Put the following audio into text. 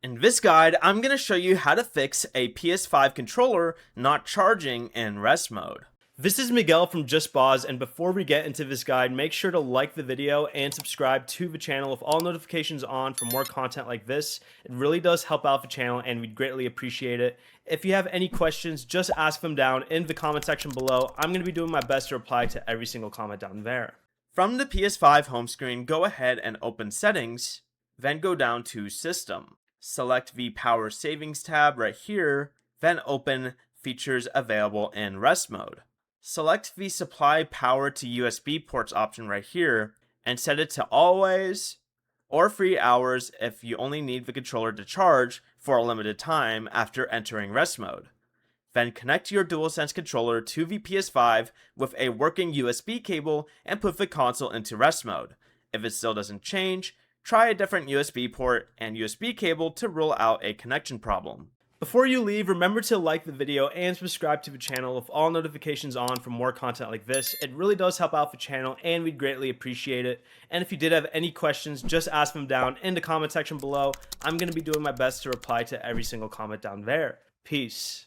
In this guide, I'm going to show you how to fix a PS5 controller not charging in rest mode. This is Miguel from Just Pause, and before we get into this guide, make sure to like the video and subscribe to the channel with all notifications on for more content like this. It really does help out the channel and we'd greatly appreciate it. If you have any questions, just ask them down in the comment section below. I'm going to be doing my best to reply to every single comment down there. From the PS5 home screen, go ahead and open Settings, then go down to System. Select the Power Savings tab right here, then open Features Available in Rest Mode. Select the Supply Power to USB ports option right here and set it to Always or Free Hours if you only need the controller to charge for a limited time after entering rest mode. Then connect your DualSense controller to the PS5 with a working USB cable and put the console into rest mode. If it still doesn't change, try a different USB port and USB cable to rule out a connection problem. Before you leave, remember to like the video and subscribe to the channel with all notifications on for more content like this. It really does help out the channel and we'd greatly appreciate it. And if you did have any questions, just ask them down in the comment section below. I'm going to be doing my best to reply to every single comment down there. Peace.